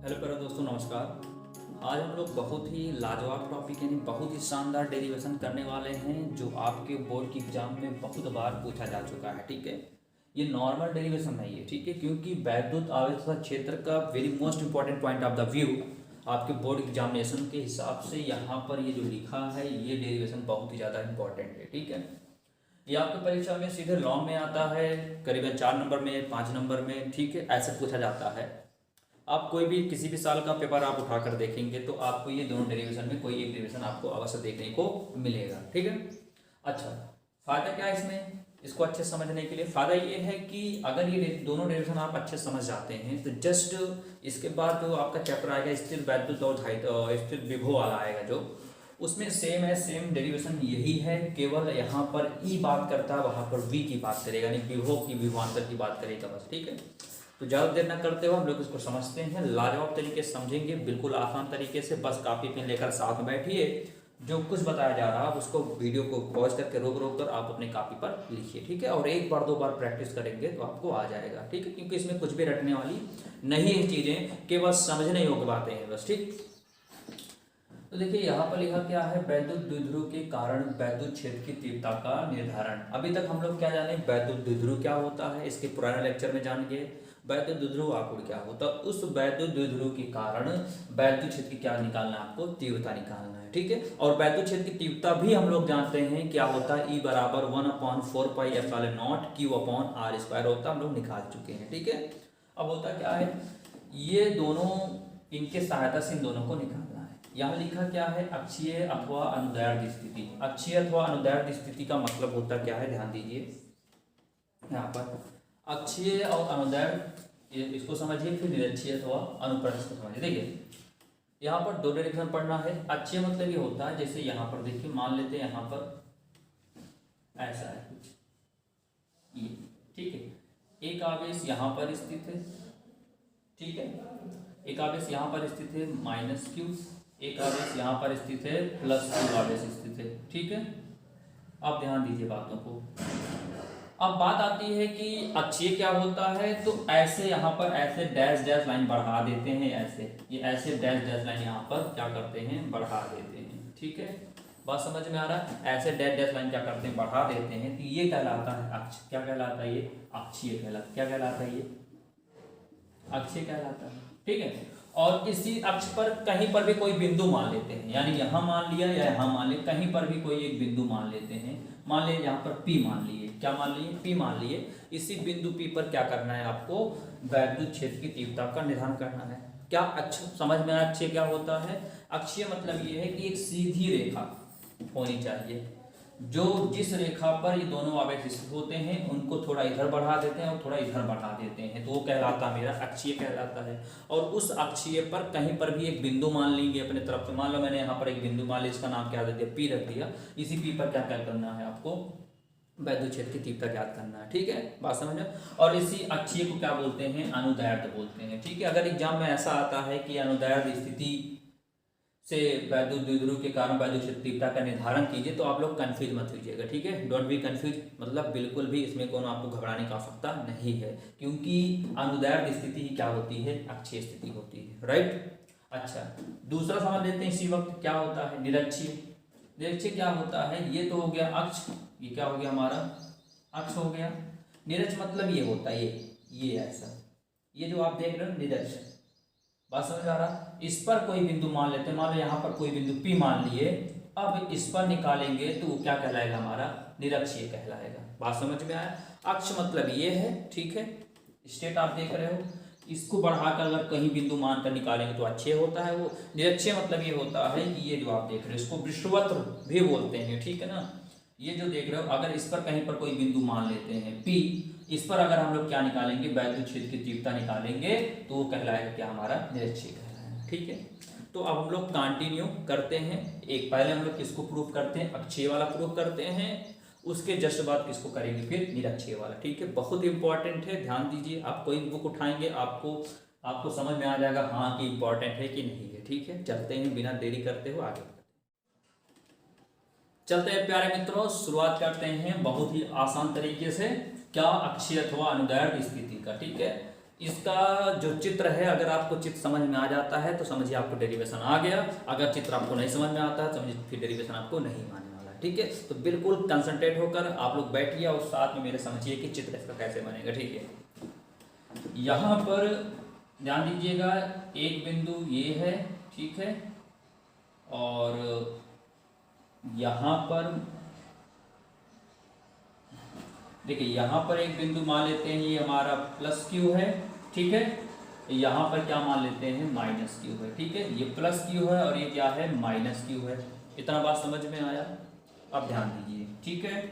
Hello प्यारे दोस्तों, नमस्कार। आज हम लोग बहुत ही लाजवाब टॉपिक यानी बहुत ही शानदार डेरिवेशन करने वाले हैं जो आपके बोर्ड की एग्जाम में बहुत बार पूछा जा चुका है। ठीक है, ये नॉर्मल डेरिवेशन नहीं है। ठीक है, क्योंकि वैद्युत आवेश क्षेत्र का very most important point of the view आपके बोर्ड एग्जामिनेशन के हिसाब से यहाँ पर ये जो लिखा है ये डेरिवेशन बहुत ही ज़्यादा इंपॉर्टेंट है। ठीक है, ये आपकी परीक्षा में सीधे लॉन्ग में आता है, करीबन 4 नंबर में, 5 नंबर में। ठीक है, ऐसे पूछा जाता है। आप कोई भी किसी भी साल का पेपर आप उठाकर देखेंगे तो आपको ये दोनों डेरिवेशन में कोई एक डेरिवेशन आपको अवश्य देखने को मिलेगा। ठीक है, अच्छा, फायदा क्या है इसमें? इसको अच्छे समझने के लिए फायदा ये है कि अगर ये दोनों डेरिवेशन आप अच्छे समझ जाते हैं तो जस्ट इसके बाद जो आपका चैप्टर आएगा स्थिर वैद्युत और स्थिर विभव वाला आएगा, जो उसमें सेम है, सेम डेरिवेशन यही है, केवल यहाँ पर ई बात करता है, वहाँ पर वी की बात करेगा, यानी विभव की विभवांतर की बात करेगा बस। ठीक है, तो ज़्यादा देर ना करते हुए हम लोग इसको समझते हैं, लाजवाब तरीके से समझेंगे, बिल्कुल आसान तरीके से। बस कॉपी पेन लेकर साथ में बैठिए, जो कुछ बताया जा रहा है उसको वीडियो को पॉज करके रोक रोक कर आप अपने कॉपी पर लिखिए। ठीक है, और एक बार दो बार प्रैक्टिस करेंगे तो आपको आ जाएगा। ठीक है, क्योंकि इसमें कुछ भी रटने वाली नहीं है चीज़ें, केवल समझने योग्य बातें हैं बस। ठीक, तो देखिए यहाँ पर लिखा क्या है, वैद्युत द्विध्रुव के कारण वैद्युत क्षेत्र की तीव्रता का निर्धारण। अभी तक हम लोग क्या जाने, वैद्युत द्विध्रुव क्या होता है, इसके पुराने लेक्चर में जान गए। वैद्युत द्विध्रुव आकुल क्या होता है, उस वैद्युत द्विध्रुव के कारण वैद्युत क्षेत्र की क्या निकालना है, आपको तीव्रता निकालना है। ठीक है, और वैद्युत क्षेत्र की तीव्रता भी हम लोग जानते हैं क्या होता है, E बराबर 1/4πε0Q/r² होता है, हम लोग निकाल चुके हैं। ठीक है, अब होता क्या है, ये दोनों इनके सहायता से इन दोनों को निकालना है। यहाँ लिखा क्या है, अक्षीय अथवा अनुदैर्ध्य स्थिति। अक्षीय अथवा अनुदैर्ध्य स्थिति का मतलब होता क्या है, ध्यान दीजिए। यहाँ पर अक्षीय और अनुदैर्ध्य इसको समझिए, फिर निरक्षीय अथवा अनुप्रस्थ को समझिए। देखिए यहाँ पर दो डायरेक्शन पढ़ना है। अक्षीय मतलब ये होता है, जैसे यहाँ पर देखिए, मान लेते हैं यहाँ पर ऐसा है कुछ ये। ठीक है, एक आवेश यहाँ पर स्थित है। ठीक है, एक आवेश यहाँ पर स्थित है -q, एक आवेश यहाँ पर स्थित है +q आवेश स्थित है। ठीक है, अब ध्यान दीजिए बातों को। अब बात आती है कि अक्षीय क्या होता है, तो ऐसे यहाँ पर ऐसे डैश डैश लाइन बढ़ा देते हैं, ऐसे ये ऐसे डैश डैश लाइन यहाँ पर क्या करते हैं, बढ़ा देते हैं। ठीक है, बात समझ में आ रहा है? ऐसे डैश डैश लाइन क्या करते हैं, बढ़ा देते हैं, तो ये कहलाता है अक्ष। क्या कहलाता है ये? अक्षीय कहलाता। क्या कहलाता है ये? अक्षीय कहलाता है। ठीक है, और इसी अक्ष पर कहीं पर भी कोई बिंदु मान लेते हैं, यानी यहाँ मान लिया या यहाँ मान लिया, कहीं पर भी कोई एक बिंदु मान लेते हैं। मान लिया यहाँ पर P मान लिए, क्या मान लिए, P मान लिए। इसी बिंदु P पर क्या करना है आपको, वैद्युत क्षेत्र की तीव्रता का निर्धारण करना है। क्या अक्ष समझ में आया? अक्षीय क्या होता है? अक्षीय मतलब ये है कि एक सीधी रेखा होनी चाहिए, जो जिस रेखा पर ये दोनों आवेश स्थित होते हैं उनको थोड़ा इधर बढ़ा देते हैं और थोड़ा इधर बढ़ा देते हैं, तो वो कहलाता मेरा अक्षीय कहलाता है। और उस अक्षीय पर कहीं पर भी एक बिंदु मान लेंगे अपने तरफ से। मान लो मैंने यहाँ पर एक बिंदु मान लिया, इसका नाम क्या दे दिया, P रख दिया। इसी P पर क्या क्या करना है आपको, वैद्युत क्षेत्र की तीव्रता ज्ञात करना है। ठीक है, बात समझ। और इसी अक्षीय को क्या बोलते हैं, अनुदैर्ध्य बोलते हैं। ठीक है, अगर एग्जाम में ऐसा आता है कि अनुदैर्ध्य स्थिति से वैद्युत द्विध्रुव के कारण वैद्युत क्षेत्र तीव्रता का निर्धारण कीजिए, तो आप लोग कंफ्यूज मत कीजिएगा। ठीक है, डोंट बी कंफ्यूज, मतलब बिल्कुल भी इसमें कोनो आपको घबराने की आवश्यकता नहीं है, क्योंकि अनुदैर्ध्य स्थिति ही क्या होती है, अक्षीय स्थिति होती है। राइट, अच्छा, दूसरा समझ लेते हैं इसी वक्त, क्या होता है निरक्षीय। निरक्षीय क्या होता है, ये तो हो गया अक्ष, ये क्या हो गया हमारा, अक्ष हो गया। निरक्ष मतलब ये होता है ये ऐसा, ये जो आप देख रहे हो निरक्ष। बात समझ आ रहा? इस पर कोई बिंदु मान लेते हैं, मान लो यहाँ पर कोई बिंदु P मान लिए, अब इस पर निकालेंगे तो वो क्या कहलाएगा, हमारा निरक्षीय कहलाएगा। बात समझ में आया? अक्ष मतलब ये है। ठीक है, स्टेट आप देख रहे हो, इसको बढ़ाकर अगर कहीं बिंदु मान कर निकालेंगे तो अक्षीय होता है वो। निरक्षीय मतलब ये होता है कि ये जो आप देख रहे हो इसको विषुवत भी बोलते हैं। ठीक है ना, ये जो देख रहे हो, अगर इस पर कहीं पर कोई बिंदु मान लेते हैं P, इस पर अगर हम लोग क्या निकालेंगे, वैद्युत क्षेत्र की तीव्रता निकालेंगे, तो वो कहलाएगा क्या, हमारा निरक्षीय कहलाएगा। ठीक है, तो अब हम लोग कंटिन्यू करते हैं। एक पहले हम लोग किसको प्रूफ करते हैं, अक्षीय वाला प्रूफ करते हैं, उसके जस्ट बाद किसको करेंगे, फिर निरक्षीय वाला। ठीक है, बहुत इंपॉर्टेंट है, ध्यान दीजिए। आप कोई बुक उठाएंगे आपको समझ में आ जाएगा हाँ कि इंपॉर्टेंट है कि नहीं है। ठीक है, चलते हैं बिना देरी करते हुए आगे। चलते हैं प्यारे मित्रों, शुरुआत करते हैं बहुत ही आसान तरीके से, क्या अक्षीय अथवा अनुदैर्ध्य स्थिति का। ठीक है, इसका जो चित्र है, अगर आपको चित्र समझ में आ जाता है तो समझिए आपको डेरिवेशन आ गया, अगर चित्र आपको नहीं समझ में आता है समझिए फिर डेरिवेशन आपको नहीं मानने वाला है। ठीक है, तो बिल्कुल कंसंट्रेट होकर आप लोग बैठिए और साथ में मेरे समझिए कि चित्र इसका कैसे बनेगा। ठीक है, यहाँ पर ध्यान दीजिएगा, एक बिंदु ये है, ठीक है, और यहाँ पर देखिए, यहाँ पर एक बिंदु मान लेते हैं ये हमारा प्लस क्यू है, ठीक है, यहाँ पर क्या मान लेते हैं माइनस क्यू है। ठीक है, ये प्लस क्यू है और ये क्या है माइनस क्यू है। इतना बात समझ में आया? अब ध्यान दीजिए, ठीक है,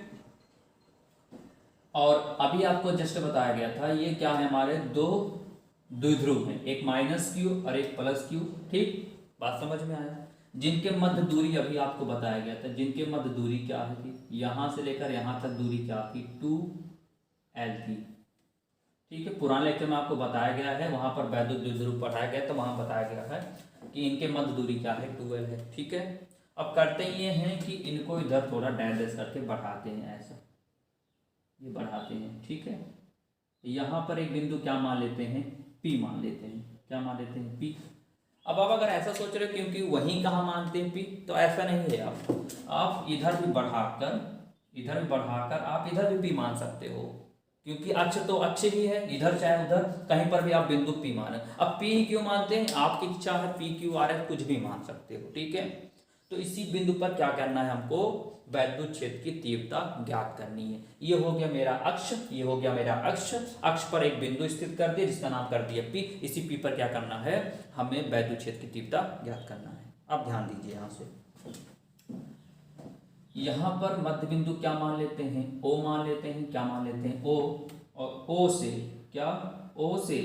और अभी आपको जस्ट बताया गया था ये क्या है, हमारे दो द्विध्रुव हैं, एक माइनस क्यू और एक प्लस क्यू। ठीक, बात समझ में आया? जिनके मध्य दूरी अभी आपको बताया गया था, जिनके मध्य दूरी क्या है थी, यहाँ से लेकर यहाँ तक दूरी क्या थी 2l थी। ठीक है, पुराने लेक्चर में आपको बताया गया है, वहाँ पर वैद्युत द्विध्रुव पढ़ाया गया तो वहाँ बताया गया है कि इनके मध्य दूरी क्या है 2l है। ठीक है, अब करते ये हैं कि इनको इधर थोड़ा डैश करके बढ़ाते हैं, ऐसा ये बढ़ाते हैं। ठीक है, यहाँ पर एक बिंदु क्या मान लेते हैं P मान लेते हैं, क्या मान लेते हैं P। अब आप अगर ऐसा सोच रहे हो क्योंकि वहीं कहाँ मानते हैं P, तो ऐसा नहीं है, आप इधर भी बढ़ाकर आप इधर भी P मान सकते हो, क्योंकि अक्ष तो अक्ष ही है, इधर चाहे उधर कहीं पर भी आप बिंदु P माने। अब P क्यों मानते हैं, आपकी इच्छा है P Q R S कुछ भी मान सकते हो। ठीक है, तो इसी बिंदु पर क्या करना है हमको, वैद्युत क्षेत्र की तीव्रता ज्ञात करनी है। ये हो गया मेरा अक्ष, ये हो गया मेरा अक्ष, अक्ष पर एक बिंदु स्थित कर दिया जिसका नाम कर दिया P। इसी P पर क्या करना है, हमें वैद्युत क्षेत्र की तीव्रता ज्ञात करना है। अब ध्यान दीजिए, यहाँ से यहाँ पर मध्य बिंदु क्या मान लेते हैं, O मान लेते हैं, क्या मान लेते हैं O, और O से क्या, O से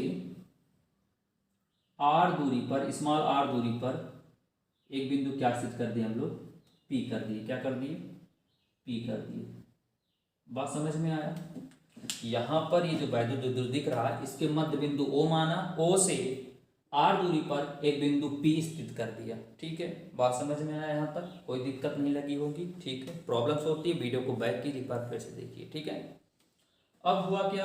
R दूरी पर, स्मॉल r दूरी पर एक बिंदु क्या स्थित कर दिए हम लोग, P कर दिए, क्या कर दिए P कर दिए। बात समझ में आया? यहाँ पर ये जो वैद्युत द्विध्रुव दिख रहा है इसके मध्य बिंदु O माना, O से R दूरी पर एक बिंदु P स्थित कर दिया। ठीक है, बात समझ में आया? यहाँ तक कोई दिक्कत नहीं लगी होगी। ठीक है, प्रॉब्लम्स होती है वीडियो को बैक कीजिए, एक बार फिर से देखिए। ठीक है, अब हुआ क्या,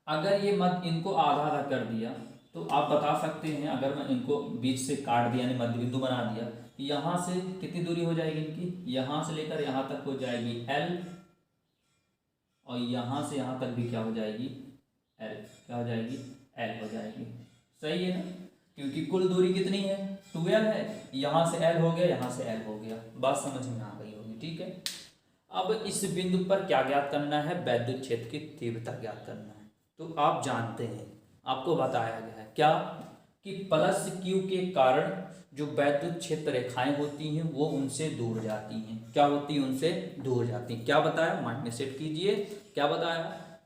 अगर ये मध्य इनको आधा आधा कर दिया तो आप बता सकते हैं, अगर मैं इनको बीच से काट दिया यानी मध्य बिंदु बना दिया, यहाँ से कितनी दूरी हो जाएगी इनकी, यहाँ से लेकर यहाँ तक हो जाएगी L, और यहाँ से यहाँ तक भी क्या हो जाएगी L, क्या हो जाएगी L हो जाएगी। सही है ना, क्योंकि कुल दूरी कितनी है 2l है, यहाँ से L हो गया, यहाँ से L हो गया। बात समझ में आ गई होगी। ठीक है, अब इस बिंदु पर क्या ज्ञात करना है, वैद्युत क्षेत्र की तीव्रता ज्ञात करना है। तो आप जानते हैं, आपको बताया गया है क्या, कि प्लस क्यू के कारण जो वैद्युत क्षेत्र रेखाएं होती हैं वो उनसे दूर जाती हैं। क्या होती है, उनसे दूर जाती हैं। क्या बताया, माइंड में सेट कीजिए, क्या बताया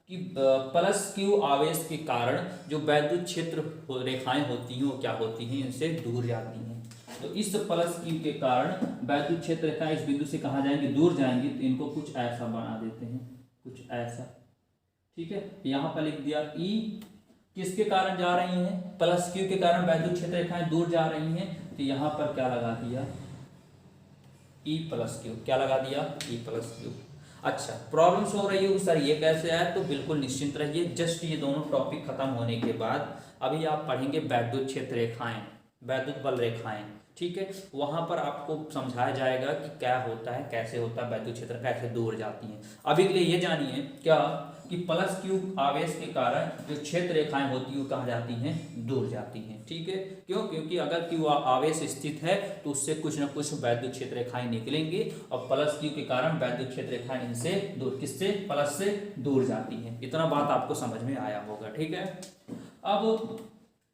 कि प्लस क्यू आवेश के कारण जो वैद्युत क्षेत्र रेखाएं होती हैं वो क्या होती हैं, इनसे दूर जाती हैं। तो इस प्लस क्यू के कारण वैद्युत क्षेत्र रेखाएं इस बिंदु से कहाँ जाएंगी, दूर जाएंगी। तो इनको कुछ ऐसा बना देते हैं, कुछ ऐसा। ठीक है, यहाँ पर लिख दिया E किसके कारण जा रही हैं, प्लस क्यू के कारण वैद्युत क्षेत्र रेखाएं दूर जा रही हैं। तो यहाँ पर क्या लगा दिया E प्लस क्यू, क्या लगा दिया E प्लस क्यू। अच्छा, प्रॉब्लम्स हो रही है सर ये कैसे आया, तो बिल्कुल निश्चिंत रहिए, जस्ट ये दोनों टॉपिक खत्म होने के बाद अभी आप पढ़ेंगे वैद्युत क्षेत्र रेखाएं, वैद्युत बल रेखाएं। ठीक है, वहां पर आपको समझाया जाएगा कि क्या होता है, कैसे होता है, वैद्युत क्षेत्र कैसे दूर जाती हैं। अभी के लिए ये जानिए क्या, कि प्लस क्यू आवेश के कारण जो क्षेत्र रेखाएं होती हैं वो कहाँ जाती हैं, दूर जाती हैं। ठीक है, क्यों, क्योंकि अगर क्यू आवेश स्थित है तो उससे कुछ न कुछ वैद्युत क्षेत्र रेखाएं निकलेंगी, और प्लस क्यू के कारण वैद्युत क्षेत्र रेखाएं इनसे दूर, किससे, प्लस से दूर जाती हैं। इतना बात आपको समझ में आया होगा। ठीक है, अब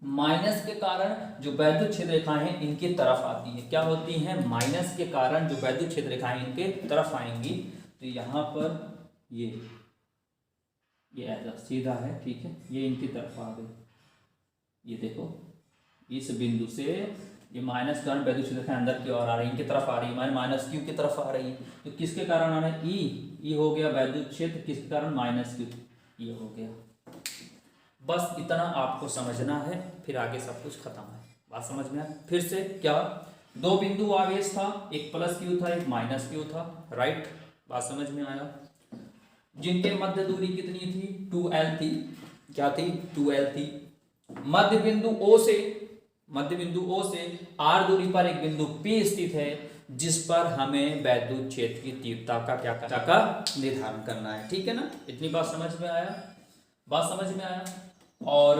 माइनस के कारण जो वैद्युत क्षेत्र रेखाएं हैं इनकी तरफ आती है, क्या होती हैं, माइनस के कारण जो वैद्युत क्षेत्र रेखाएं इनके तरफ आएंगी। तो यहाँ पर ये ऐसा सीधा है। ठीक है, ये इनकी तरफ आ गई, ये देखो इस बिंदु से ये माइनस कारण वैद्युत क्षेत्र रेखाएं अंदर की ओर आ रही है, इनकी तरफ आ रही है, माइनस क्यू की तरफ आ रही है। तो किसके कारण आ रहा है, ई हो गया वैद्युत क्षेत्र, किसके कारण, माइनस क्यू, ये हो गया। बस इतना आपको समझना है, फिर आगे सब कुछ खत्म है। बात समझ में आया? फिर से क्या, दो बिंदु आवेश था, एक प्लस क्यू था, एक माइनस क्यू था। राइट, बात समझ में आया? जिनके मध्य दूरी कितनी थी, 2l थी। क्या थी, 2l थी। मध्य बिंदु O से r दूरी पर एक बिंदु P स्थित है जिस पर हमें वैद्युत क्षेत्र की तीव्रता का निर्धारण करना है। ठीक है ना, इतनी बात समझ में आया। और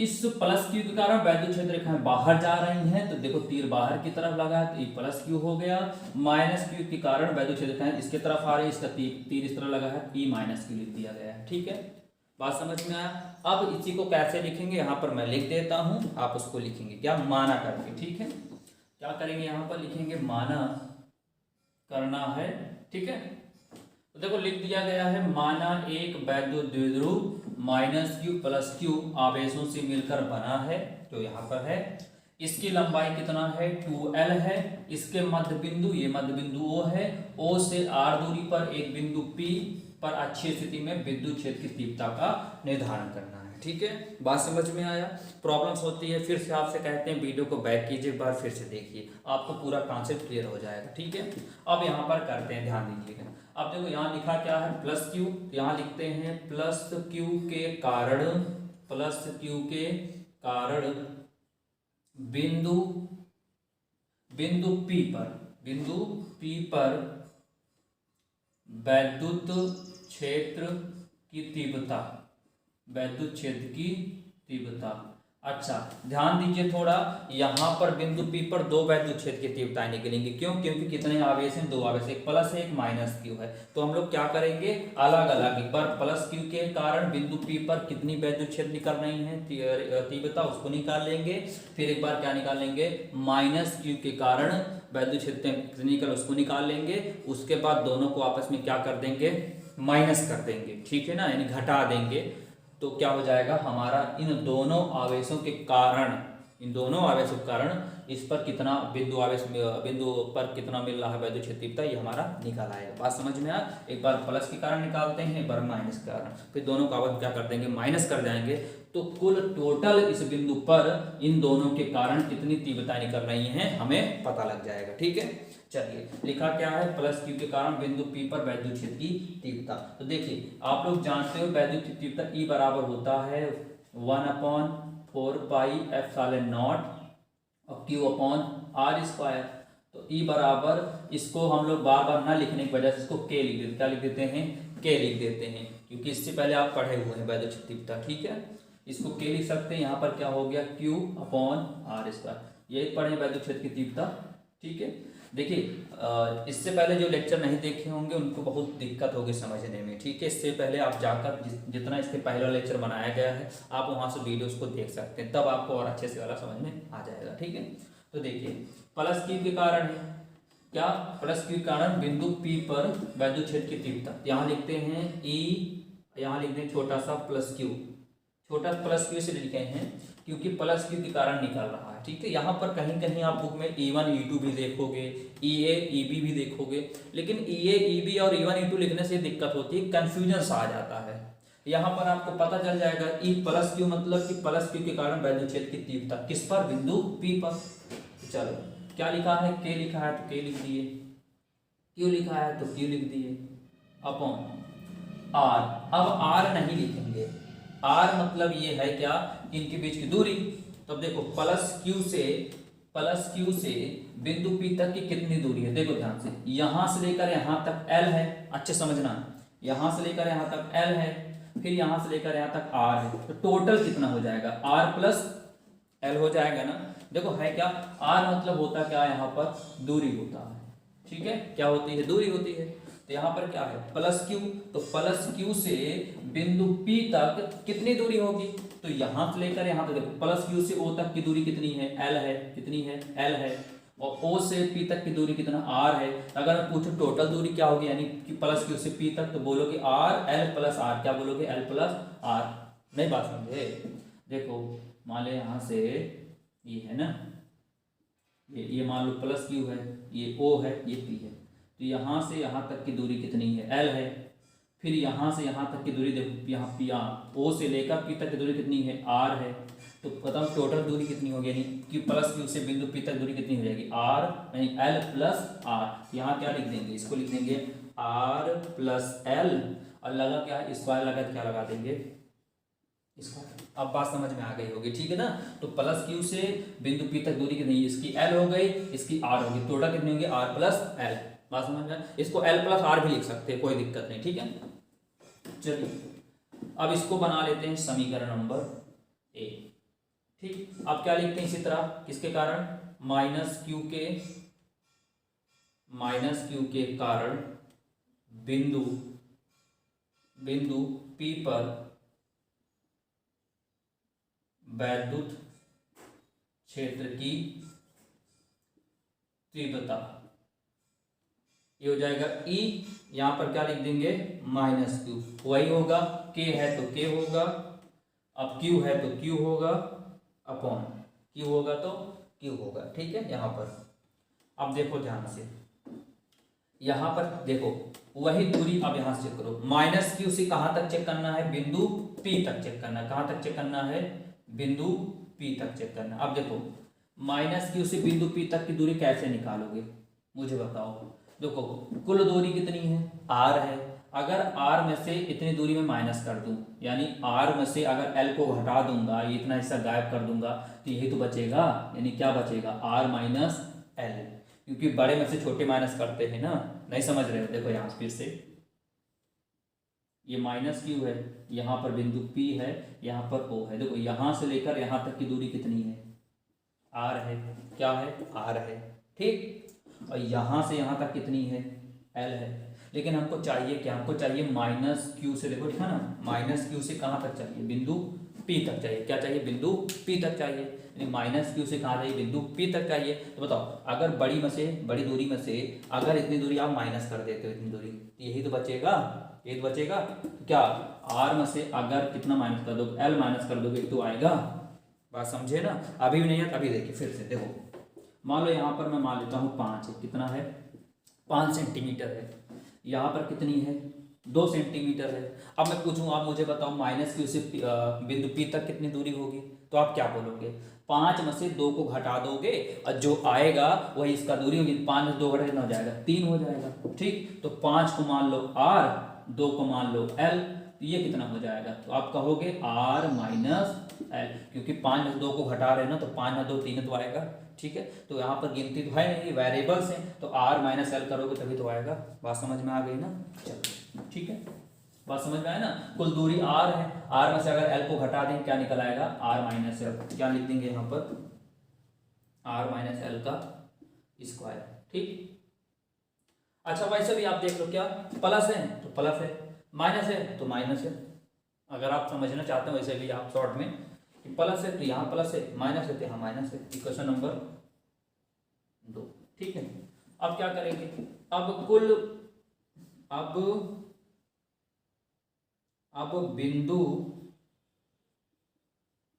इस प्लस क्यू के कारण वैद्युत क्षेत्र रेखाएं बाहर जा रही हैं, तो देखो तीर बाहर की तरफ लगा है तो ये प्लस क्यू हो गया। माइनस क्यू के कारण वैद्युत क्षेत्र रेखाएं इसके तरफ आ रही है, इसका तीर इस तरफ लगा है, ई माइनस क्यू लिख दिया गया है। ठीक है, बात समझ में आया। अब इसी को कैसे लिखेंगे, यहाँ पर मैं लिख देता हूं, आप उसको लिखेंगे क्या, माना करके। ठीक है, क्या करेंगे, यहाँ पर लिखेंगे माना करना है। ठीक है, तो देखो लिख दिया गया है, माना एक वैद्युत द्विध्रुव माइनस क्यू प्लस क्यू आवेशों से मिलकर बना है, जो यहाँ पर है। इसकी लंबाई कितना है, 2l है। इसके मध्य बिंदु, ये मध्य बिंदु O है। O से r दूरी पर एक बिंदु P पर अक्षीय स्थिति में विद्युत क्षेत्र की तीव्रता का निर्धारण करना है। ठीक है, बात समझ में आया। प्रॉब्लम्स होती है, फिर से आपसे कहते हैं वीडियो को बैक कीजिए, एक बार फिर से देखिए, आपको पूरा कॉन्सेप्ट क्लियर हो जाएगा। ठीक है, अब यहाँ पर करते हैं, ध्यान दीजिएगा। अब देखो यहाँ लिखा क्या है, प्लस क्यू, यहाँ लिखते हैं प्लस क्यू के कारण बिंदु P पर वैद्युत क्षेत्र की तीव्रता। अच्छा, ध्यान दीजिए थोड़ा, यहाँ पर बिंदु P पर दो वैद्युत क्षेत्र की तीव्रताएं निकलेंगी। क्यों, क्योंकि कितने आवेश हैं, दो आवेश, एक प्लस है एक माइनस क्यू है। तो हम लोग क्या करेंगे, अलग अलग, एक बार प्लस क्यू के कारण बिंदु P पर कितनी वैद्युत क्षेत्र निकल रही है तीव्रता, उसको निकाल लेंगे। फिर एक बार क्या निकाल लेंगे, माइनस क्यू के कारण वैद्युत क्षेत्र कितनी निकल, उसको निकाल लेंगे। उसके बाद दोनों को आपस में क्या कर देंगे, माइनस कर देंगे। ठीक है ना, यानी घटा देंगे। तो क्या हो जाएगा हमारा, इन दोनों आवेशों के कारण इस पर कितना बिंदु पर कितना मिल रहा है वैद्युत क्षेत्र तीव्रता, ये हमारा निकाल आएगा। बात समझ में आया। एक बार प्लस के कारण निकालते हैं, एक बार माइनस के कारण, फिर दोनों का आपस क्या कर देंगे, माइनस कर जाएंगे। तो कुल टोटल इस बिंदु पर इन दोनों के कारण कितनी तीव्रता निकल रही हैं हमें पता लग जाएगा। ठीक है, चलिए लिखा क्या है, प्लस क्यू के कारण बिंदु P पर वैद्युत क्षेत्र की तीव्रता। तो देखिए आप लोग जानते हो वैद्युत तीव्रता E बराबर होता है 1/4πε0 और Q/r²। तो E बराबर, इसको हम लोग बार बार ना लिखने की वजह से इसको K लिख देते, क्या लिख देते हैं, K लिख देते हैं, क्योंकि इससे पहले आप पढ़े हुए हैं वैद्युत क्षेत्र तीव्रता। ठीक है, इसको K लिख सकते हैं। यहाँ पर क्या हो गया, Q/r², यही पढ़े वैद्युत क्षेत्र की तीव्रता। ठीक है, देखिए इससे पहले जो लेक्चर नहीं देखे होंगे उनको बहुत दिक्कत होगी समझने में। ठीक है, इससे पहले आप जाकर जितना इसके पहला लेक्चर बनाया गया है आप वहाँ से वीडियोस को देख सकते हैं, तब आपको और अच्छे से वाला समझ में आ जाएगा। ठीक है, तो देखिए प्लस क्यू के कारण है क्या, प्लस क्यू के कारण बिंदु P पर वैद्युत क्षेत्र की तीव्रता, यहाँ लिखते हैं E, यहाँ लिखते हैं छोटा सा प्लस क्यू, छोटा प्लस क्यू से लिखे हैं क्योंकि प्लस क्यू के कारण निकल रहा है। ठीक है, यहाँ पर कहीं कहीं आप बुक में E1 E2 भी देखोगे, EA EB भी देखोगे, लेकिन EA EB और E1 E2 लिखने से दिक्कत होती है, कंफ्यूजन सा आ जाता है। यहाँ पर आपको पता चल जाएगा E प्लस क्यू मतलब कि प्लस क्यू के कारण वैद्युत क्षेत्र की तीव्रता किस पर, बिंदु P पर। चलो क्या लिखा है, K लिखा है तो K लिख दिए, Q लिखा है तो Q लिख दिए, अपॉन R। अब R नहीं लिखेंगे, R मतलब ये है क्या, इनके बीच की दूरी। तब देखो प्लस क्यू से बिंदु P तक की कितनी दूरी है, देखो ध्यान से, यहां से लेकर यहां तक L है, अच्छे समझना, यहां से लेकर यहां तक L है, फिर यहां से लेकर यहां तक R है, तो टोटल कितना हो जाएगा, R प्लस L हो जाएगा ना। देखो है क्या, R मतलब होता क्या, यहाँ पर दूरी होता है। ठीक है, क्या होती है, दूरी होती है। तो यहाँ पर क्या है, प्लस क्यू, तो प्लस क्यू से बिंदु P तक कितनी दूरी होगी, तो यहां से लेकर यहां तक, देखो प्लस क्यू से O तक की दूरी कितनी है, L है, कितनी है, L है, और O से P तक की दूरी कितना, R है। अगर मैं पूछूं टोटल दूरी क्या होगी, यानी कि प्लस क्यू से P तक, तो बोलोगे R L प्लस R, क्या बोलोगे, L प्लस R। नहीं बात समझे, देखो मान ले यहाँ से ये है ना, ये मान लो प्लस क्यू है, ये O है, ये P है, तो यहाँ से यहाँ तक की दूरी कितनी है, L है। फिर यहाँ से यहाँ तक की दूरी देखो, यहाँ O से लेकर P तक की दूरी कितनी है, R है। तो बताओ टोटल दूरी कितनी होगी, यानी कि प्लस क्यू से बिंदु P तक दूरी कितनी हो जाएगी, R यानी L प्लस R। यहाँ क्या लिख देंगे, इसको लिख देंगे R प्लस L, और लगा क्या है, स्क्वायर लगा तो क्या लगा देंगे, स्क्वायर। अब बात समझ में आ गई होगी, ठीक है ना। तो प्लस क्यू से बिंदु पी तक दूरी कितनी, इसकी एल हो गई, इसकी आर होगी, टोटल कितनी होगी आर प्लस एल। बात समझ में, इसको एल प्लस आर भी लिख सकते हैं, कोई दिक्कत नहीं, ठीक है। चलिए अब इसको बना लेते हैं समीकरण नंबर ए। ठीक, अब क्या लिखते हैं इसी तरह, किसके कारण, माइनस क्यू के कारण बिंदु पी पर वैद्युत क्षेत्र की तीव्रता, ये हो जाएगा ई, यहां पर क्या लिख देंगे माइनस क्यू, वही होगा, के है तो के होगा, अब क्यू है तो क्यू होगा, अपॉन क्यू होगा तो क्यू होगा, ठीक है। यहां पर अब देखो ध्यान से, यहां पर देखो वही दूरी, अब यहां से चेक करो, माइनस क्यू से कहां तक चेक करना है, बिंदु पी तक चेक करना है, कहां तक चेक करना है, बिंदु पी तक चेक करना। अब देखो माइनस क्यू से बिंदु पी तक की दूरी कैसे निकालोगे, मुझे बताओ। देखो कुल दूरी कितनी है, आर है, अगर आर में से इतनी दूरी में माइनस कर दूं, यानी आर में से अगर एल को हटा दूंगा, ये इतना हिस्सा गायब कर दूंगा, तो यही तो बचेगा, यानी क्या बचेगा, आर माइनस एल, क्योंकि बड़े में से छोटे माइनस करते हैं ना, नहीं समझ रहे हो। देखो यहाँ फिर से, ये माइनस क्यू है, यहाँ पर बिंदु P है, यहाँ पर O है, देखो यहाँ से लेकर यहाँ तक की दूरी कितनी है, R है, क्या है, R है, ठीक। और यहाँ से यहाँ तक कितनी है, L है। लेकिन हमको चाहिए क्या, हमको चाहिए माइनस क्यू से, देखो लिखा ना, माइनस क्यू से कहाँ तक चाहिए, बिंदु P तक चाहिए, क्या चाहिए, बिंदु P तक चाहिए, यानी माइनस क्यू से कहाँ चाहिए, बिंदु P तक चाहिए। तो बताओ अगर बड़ी दूरी में से अगर इतनी दूरी आप माइनस कर देते हो, इतनी दूरी, तो यही तो बचेगा, ये तो बचेगा। तो क्या आर में से अगर कितना माइनस कर दोगे, एल माइनस कर दोगे तो आएगा। बात समझे ना, अभी भी नहीं है, अभी देखिए फिर से देखो, मान लो यहाँ पर मैं मान लेता हूँ 5 है, कितना है, 5 सेंटीमीटर है, यहाँ पर कितनी है, 2 सेंटीमीटर है। अब मैं पूछूँ, आप मुझे बताओ माइनस क्यू से बिंदु पी तक कितनी दूरी होगी, तो आप क्या बोलोगे, 5 में से 2 को घटा दोगे और जो आएगा वही इसका दूरी होगी, 5 में 2 घटा कितना हो जाएगा, 3 हो जाएगा, ठीक। तो 5 को मान लो आर, 2 को मान लो एल, तो ये कितना हो जाएगा, तो आप कहोगे आर माइनस एल, क्योंकि 5 में 2 को घटा रहे हैं ना, तो 5 में 2 3 तो आएगा, ठीक है। तो यहाँ पर गिनती तो है नहीं, वेरिएबल्स हैं, तो आर माइनस एल करोगे तभी तो आएगा। बात समझ में आ गई ना, चलो ठीक है, बात समझ में आया ना। कुल दूरी आर है, आर में से अगर एल को घटा दें क्या निकल आएगा, आर माइनस एल, क्या लिख देंगे यहाँ पर, आर माइनस एल का स्क्वायर, ठीक। अच्छा वैसे भी आप देख लो, क्या प्लस है तो प्लस है, माइनस है तो माइनस है, अगर आप समझना चाहते हो वैसे भी आप शॉर्ट में, कि प्लस है तो यहाँ प्लस है, माइनस है तो यहाँ माइनस है। इक्वेशन नंबर 2, ठीक है। अब क्या करेंगे, अब बिंदु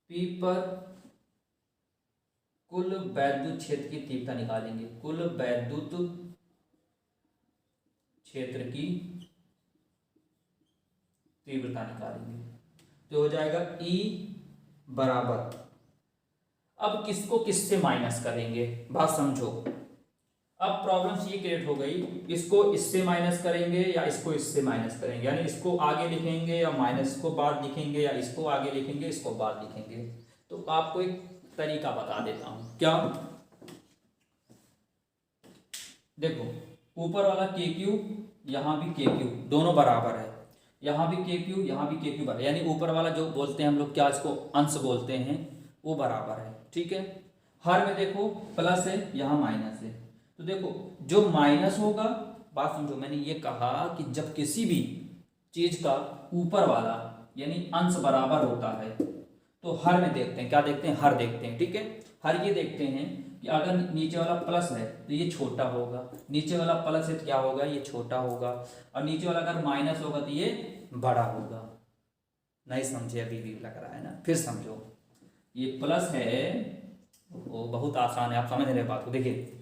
P पर कुल वैद्युत क्षेत्र की तीव्रता निकालेंगे, कुल वैद्युत क्षेत्र की तीव्रता निकालेंगे, तो हो जाएगा E बराबर, अब किसको किससे माइनस करेंगे, बात समझो। अब प्रॉब्लम ये क्रिएट हो गई, इसको इससे माइनस करेंगे या इसको इससे माइनस करेंगे, यानी इसको आगे लिखेंगे या माइनस को बाद लिखेंगे, या इसको आगे लिखेंगे इसको बाद लिखेंगे। तो आपको एक तरीका बता देता हूं, क्या, देखो ऊपर वाला के क्यू, यहाँ भी के क्यू, दोनों बराबर है, यहाँ भी के क्यू, यहाँ भी के क्यू बराबर, यानी ऊपर वाला जो बोलते हैं हम लोग, क्या इसको अंश बोलते हैं, वो बराबर है, ठीक है। हर में देखो प्लस है, यहाँ माइनस है, तो देखो जो माइनस होगा, बात समझो, मैंने ये कहा कि जब किसी भी चीज का ऊपर वाला यानी अंश बराबर होता है तो हर में देखते हैं, क्या देखते हैं, हर देखते हैं, ठीक है। हर ये देखते हैं कि अगर नीचे वाला प्लस है तो ये छोटा होगा, नीचे वाला प्लस है तो क्या होगा, ये छोटा होगा, और नीचे वाला अगर माइनस होगा तो ये बड़ा होगा। नहीं समझे, अभी भी लग रहा है ना, फिर समझो, ये प्लस है, वो बहुत आसान है, आप समझ रहे बात को। देखिए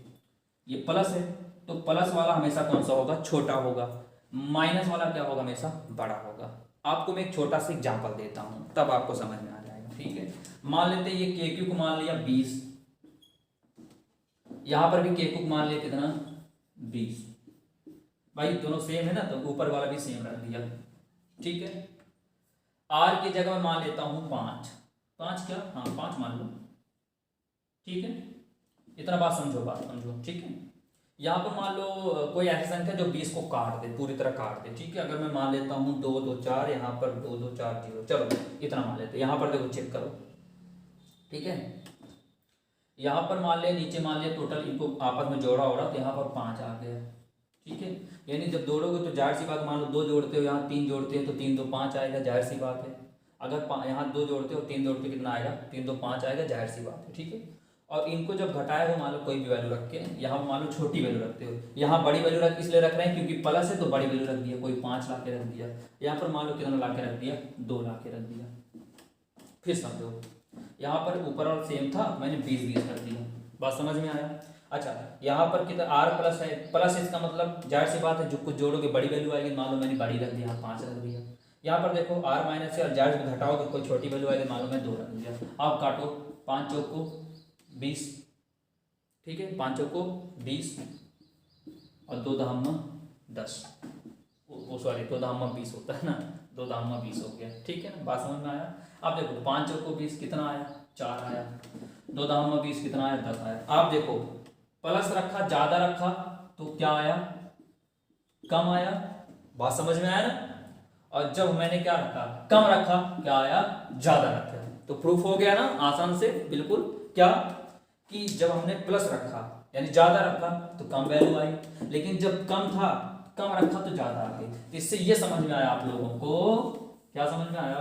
ये प्लस है तो प्लस वाला हमेशा कौन सा होगा, छोटा होगा, माइनस वाला क्या होगा, हमेशा बड़ा होगा। आपको मैं एक छोटा सा एग्जांपल देता हूं, तब आपको समझ में आ जाएगा, ठीक है। मान लेते हैं ये के क्यू को मान लिया 20, यहां पर भी के क्यू को मान लिया कितना, 20, भाई दोनों सेम है ना, तो ऊपर वाला भी सेम रख दिया, ठीक है। आर की जगह मैं मान लेता हूँ 5, 5 क्या, हाँ 5 मान लो, ठीक है। इतना बात समझो, ठीक है। यहाँ पर मान लो कोई ऐसी संख्या जो 20 को काट दे, पूरी तरह काट दे, ठीक है। अगर मैं मान लेता हूँ 2 2 4, यहाँ पर 2 2 4 0, चलो इतना मान लेते हैं। यहाँ पर देखो चेक करो, ठीक है। यहाँ पर मान ले, नीचे मान लिया, टोटल इनको आपस में जोड़ा हो रहा, तो यहाँ पर 5 आ गया, ठीक है। यानी जब जोड़ोगे तो जाहिर सी बात, मान लो 2 जोड़ते हो, यहाँ 3 जोड़ते हो, तो 3 2 5 आएगा, जाहिर सी बात है। अगर यहाँ 2 जोड़ते हो, 3 जोड़ते हो, कितना आएगा, 3 2 5 आएगा, जाहिर सी बात है, ठीक है। और इनको जब घटाए हो, मान लो कोई भी वैल्यू रख के, यहाँ मान लो छोटी वैल्यू रखते हो, यहाँ बड़ी वैल्यू रख इसलिए रख रहे हैं क्योंकि प्लस है तो बड़ी वैल्यू रख दिया, कोई 5 ला के रख दिया, यहाँ पर मान लो कितना ला के रख दिया, 2 ला के रख दिया। फिर समझो, यहाँ पर ऊपर और सेम था, मैंने 20 20 कर दिया, बात समझ में आया। अच्छा, यहाँ पर कितना आर प्लस है, प्लस इसका मतलब जाहिर सी बात है जो कुछ जोड़ोगे बड़ी वैल्यू आएगी, मान लो मैंने बड़ी रख दिया, 5 रख दिया। यहाँ पर देखो आर माइनस है और जाहिर से घटाओगे कोई छोटी वैल्यू आएगी, मान लो मैं 2 रख दिया। अब काटो, 5 चौक को 20, ठीक है, 5 चौक को 20 और 2 दहम्मा 10, सॉरी 2 दहम्मा 20 होता है ना, 2 दहम्मा 20 हो गया, ठीक है ना, बात समझ में आया। अब देखो 5 चौक को 20 कितना आया, 4 आया, 2 दहम्मा 20 कितना आया, 10 आया। आप देखो प्लस रखा, ज्यादा रखा तो क्या आया, कम आया, बात समझ में आया ना। और जब मैंने क्या रखा, कम रखा, क्या आया, ज्यादा रखा। तो प्रूफ हो गया ना आसान से बिल्कुल, क्या कि जब हमने प्लस रखा यानी ज्यादा रखा तो कम वैल्यू आई, लेकिन जब कम था, कम रखा तो ज्यादा आ गई। इससे ये समझ में आया आप लोगों को, क्या समझ में आया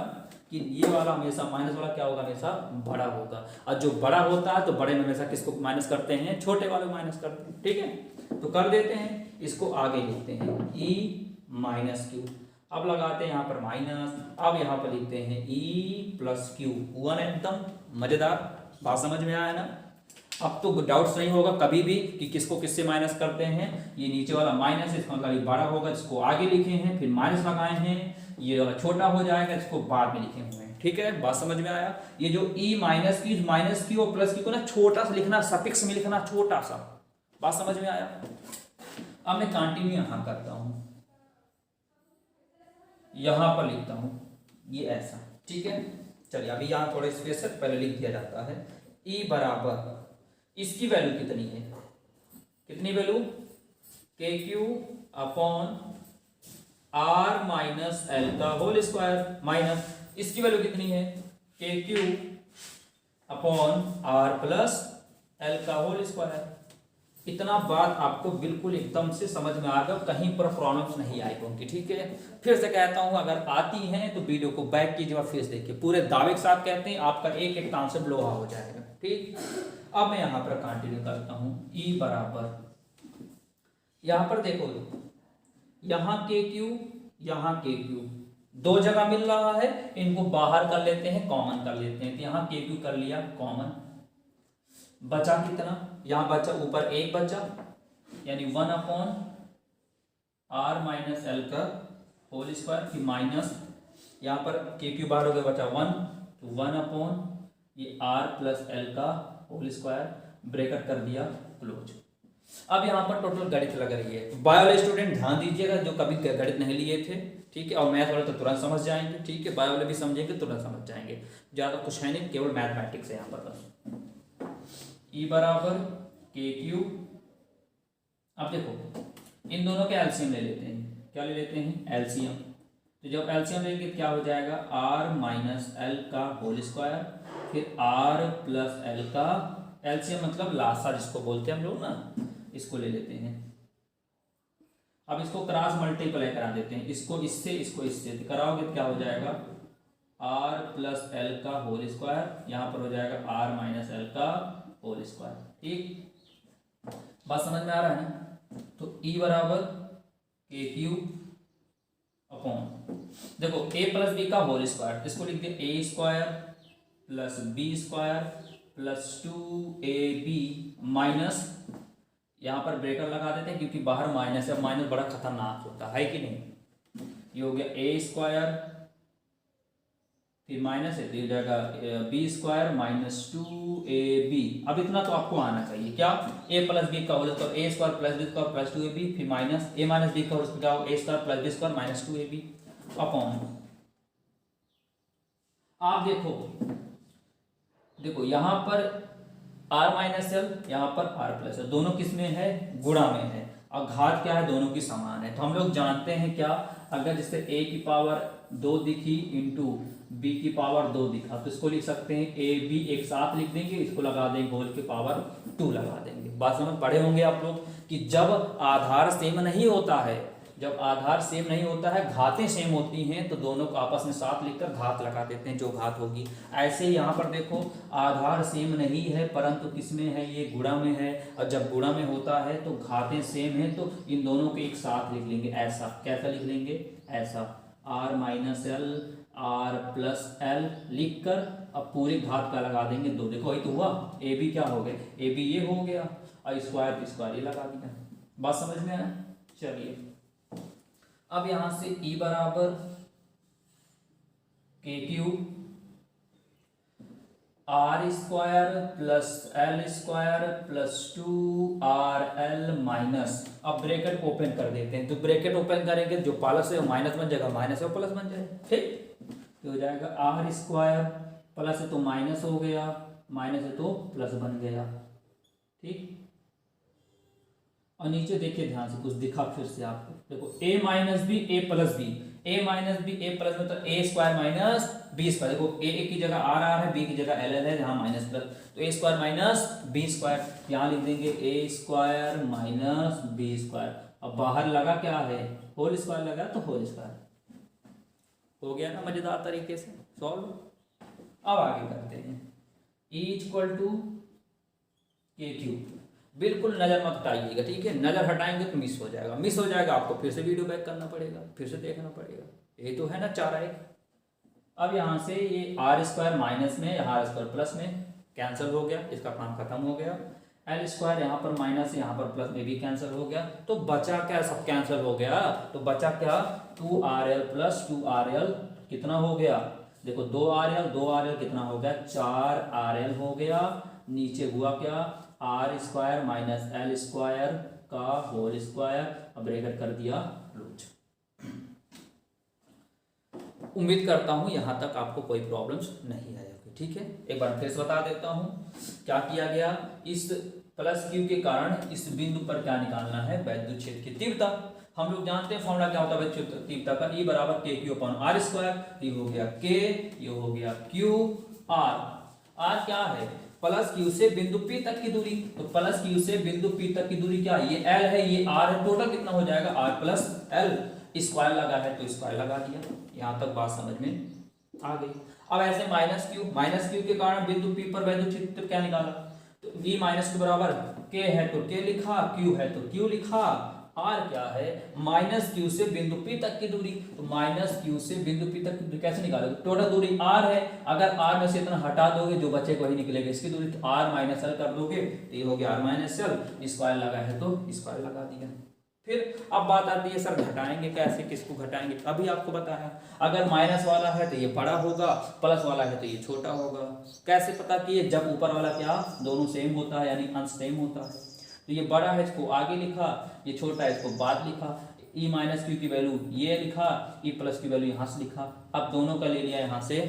कि ये वाला हमेशा माइनस वाला क्या होगा, हमेशा बड़ा होगा। और जो बड़ा होता है तो बड़े में हमेशा किसको माइनस करते हैं, छोटे वाले माइनस करते हैं, ठीक है। तो कर देते हैं, इसको आगे लिखते हैं e माइनस क्यू। अब लगाते हैं यहाँ पर माइनस, अब यहाँ पर लिखते हैं e प्लस क्यू। हुआ ना एकदम मजेदार, बात समझ में आया ना। अब तो डाउट्स नहीं होगा कभी भी कि किसको किससे माइनस करते हैं। ये नीचे वाला माइनस है, इसका मतलब ये बड़ा होगा, इसको आगे लिखे हैं, फिर माइनस लगाए हैं, ये वाला छोटा हो जाएगा, इसको बाद में लिखे हुए हैं, ठीक है, बात समझ में आया। ये जो e माइनस क्यू और प्लस क्यू को ना छोटा सा लिखना, सफिक्स में लिखना छोटा सा, बात समझ में आया। अब मैं कंटिन्यू यहां करता हूं, यहां पर लिखता हूं ये ऐसा, ठीक है। चलिए अभी यहां थोड़ा स्पेस है, पहले लिख दिया जाता है। e बराबर, इसकी वैल्यू कितनी है, कितनी value, k Q upon r minus l का होल स्क्वायर, माइनस इसकी वैल्यू कितनी है, k Q upon r plus l का होल स्क्वायर। इतना बात आपको बिल्कुल एकदम से समझ में आ गया, कहीं पर प्रॉब्लम्स नहीं आई होंगी, ठीक है। फिर से कहता हूं, अगर आती हैं तो वीडियो को बैक कीजिए और फिर से देखिए, पूरे दावे के साथ कहते हैं, आपका एक एक कॉन्सेप्ट लोहा हो जाएगा, ठीक। अब मैं यहां पर कंटिन्यू करता हूं, e बराबर, यहां पर देखो, यहां के क्यू, यहां के क्यू, दो जगह मिल रहा है, इनको बाहर कर लेते हैं, कॉमन कर लेते हैं। तो यहां के क्यू कर लिया कॉमन, बचा कितना, यहां बचा ऊपर एक बचा, यानी 1 अपॉन आर माइनस एल का होल स्क्वायर, फिर माइनस यहां पर के क्यू बाहर हो गया, बचा 1, तो 1 अपॉन ये आर प्लस एल का होल स्क्वायर, ब्रैकेट कर दिया क्लोज। अब यहाँ पर टोटल गणित लग रही है। बायो स्टूडेंट ध्यान दीजिएगा जो कभी गणित नहीं लिए थे, ठीक है, और मैथ वाले तो तुरंत समझ जाएंगे, ठीक है, बायो वाले भी समझेंगे, तुरंत समझ जाएंगे, ज़्यादा कुछ है नहीं, केवल मैथमेटिक्स है यहाँ पर बस। e बराबर के क्यू, अब देखो इन दोनों के एलसीएम ले लेते हैं, क्या ले लेते हैं, एलसीएम। तो जब एलसीएम लेंगे क्या हो जाएगा, आर माइनस एल का होल स्क्वायर, फिर आर प्लस एल का एलसीएम मतलब लासा जिसको बोलते हैं हम लोग ना, इसको ले लेते हैं। अब इसको क्रॉस मल्टीप्लाई करा देते हैं, इसको इससे, इसको इससे, तो कराओगे तो क्या हो जाएगा, आर प्लस एल का होल स्क्वायर, यहाँ पर हो जाएगा आर माइनस एल का होल स्क्वायर, ठीक, बात समझ में आ रहा है ना। तो e बराबर के क्यू अपॉन, देखो a प्लस बी का होल स्क्वायर, इसको लिख दिया A square plus B square plus 2ab minus, यहाँ पर ब्रेकर लगा देते हैं क्योंकि बाहर माइनस है, माइनस बड़ा खतरनाक होता है कि नहीं। ये हो गया ए स्क्वायर, फिर माइनस है तो हो जाएगा बी स्क्वायर माइनस 2ab। अब इतना तो आपको आना चाहिए, क्या, a प्लस बी का whole square, A square plus B square plus 2ab, फिर माइनस a माइनस बी का whole square, A square plus B square minus 2ab upon आप देखो देखो यहाँ पर r माइनस एल, यहाँ पर r प्लस एल, दोनों किस में है, गुणा में है, और घात क्या है, दोनों की समान है। तो हम लोग जानते हैं क्या, अगर जैसे a की पावर 2 दिखी इंटू b की पावर 2 दिखा, तो इसको लिख सकते हैं a b एक साथ लिख देंगे, इसको लगा देंगे होल की पावर 2 लगा देंगे। बात समझ पढ़े होंगे आप लोग कि जब आधार सेम नहीं होता है, जब आधार सेम नहीं होता है, घातें सेम होती हैं, तो दोनों को आपस में साथ लिखकर घात लगा देते हैं, जो घात होगी। ऐसे ही यहाँ पर देखो आधार सेम नहीं है परंतु किस में है, ये गुणा में है, और जब गुणा में होता है तो घातें सेम है, तो इन दोनों को एक साथ लिख लेंगे। ऐसा कैसा लिख लेंगे, ऐसा r minus L r plus L लिख कर अब पूरे घात का लगा देंगे 2। देखो वही तो हुआ, ए बी क्या हो गया, ए बी ये हो गया और स्क्वायर स्क्वायर ये लगा दिया। बात समझ में आया। चलिए अब यहां से E बराबर के Q R square plus L square plus 2RL minus, अब ब्रैकेट ओपन कर देते हैं, तो ब्रैकेट ओपन करेंगे जो प्लस है वो माइनस बन जाएगा, माइनस है वो प्लस बन जाएगा, ठीक। तो हो जाएगा आर स्क्वायर, प्लस है तो माइनस हो गया, माइनस है तो प्लस बन गया, ठीक। और नीचे देखिए ध्यान से, कुछ दिखा फिर से आपको, देखो a minus b a plus b, a minus b a plus में तो a square minus b square, देखो a की जगह r है, b की जगह l है, यहाँ माइनस प्लस, तो a square minus b square, यहाँ लिख देंगे a square minus b square. अब बाहर लगा क्या है, होल स्क्वायर लगा, तो होल स्क्वायर हो गया ना मजेदार तरीके से सॉल्व। अब आगे करते हैं, E इक्वल टू के क्यू, बिल्कुल नजर मत हटाइएगा, ठीक है, नजर हटाएंगे तो मिस हो जाएगा, मिस हो जाएगा आपको फिर से वीडियो बैक करना पड़ेगा, फिर से देखना पड़ेगा, ये तो है ना 4x। अब यहाँ से ये आर स्क्वायर माइनस में, आर स्क्वायर प्लस में कैंसिल हो गया, इसका काम खत्म हो गया, एल स्क्वायर यहाँ पर माइनस यहाँ पर प्लस में भी कैंसिल हो गया, तो बचा क्या, सब कैंसिल हो गया, तो बचा क्या 2RL प्लस 2RL कितना हो गया, देखो 2RL कितना हो गया 4RL हो गया, नीचे हुआ क्या r square minus l square का होल स्क्वायर, अब ब्रैकेट कर दिया क्लोज। उम्मीद करता हूं यहां तक आपको कोई प्रॉब्लम्स नहीं आएगी, ठीक है। एक बार फिर से बता देता हूं क्या किया गया, इस प्लस क्यू के कारण इस बिंदु पर क्या निकालना है, वैद्युत क्षेत्र की तीव्रता। हम लोग जानते हैं फॉर्मूला क्या होता है वैद्युत क्षेत्र तीव्रता का, E बराबर के क्यू अपॉन आर स्क्वायर, ये हो गया K, ये हो गया Q, R क्या है प्लस क्यू से बिंदु P तक की दूरी, तो प्लस क्यू से बिंदु P तक की दूरी क्या, ये L है, ये R है, टोटल कितना हो जाएगा R प्लस L, स्क्वायर लगा है तो स्क्वायर लगा दिया। यहां तक बात समझ में आ गई। अब ऐसे माइनस क्यू के कारण बिंदु P पर वैद्युत क्षेत्र क्या निकाला, तो E माइनस क्यू बराबर K है तो K लिखा, Q है तो Q लिखा, R क्या है माइनस क्यू से बिंदु P तक की दूरी, तो माइनस क्यू से बिंदु P तक की दूरी कैसे निकालोगे, टोटल दूरी R है, अगर R में से इतना हटा दोगे जो बचेगा वही निकलेगा, इसकी दूरी तो R माइनस एल कर दोगे तो ये हो गया R माइनस एल, स्क्वायर लगा है तो स्क्वायर लगा दिया। फिर अब बात आती है सर घटाएंगे कैसे, किसको घटाएंगे, अभी आपको बताया, अगर माइनस वाला है तो ये बड़ा होगा, प्लस वाला है तो ये छोटा होगा। कैसे पता किए, जब ऊपर वाला क्या दोनों सेम होता है, यानी अंश सेम होता है, तो ये बड़ा है इसको आगे लिखा, ये छोटा है इसको बाद लिखा, E माइनस क्यू की वैल्यू ये लिखा, E प्लस की वैल्यू यहाँ से लिखा। अब दोनों का ले लिया यहाँ से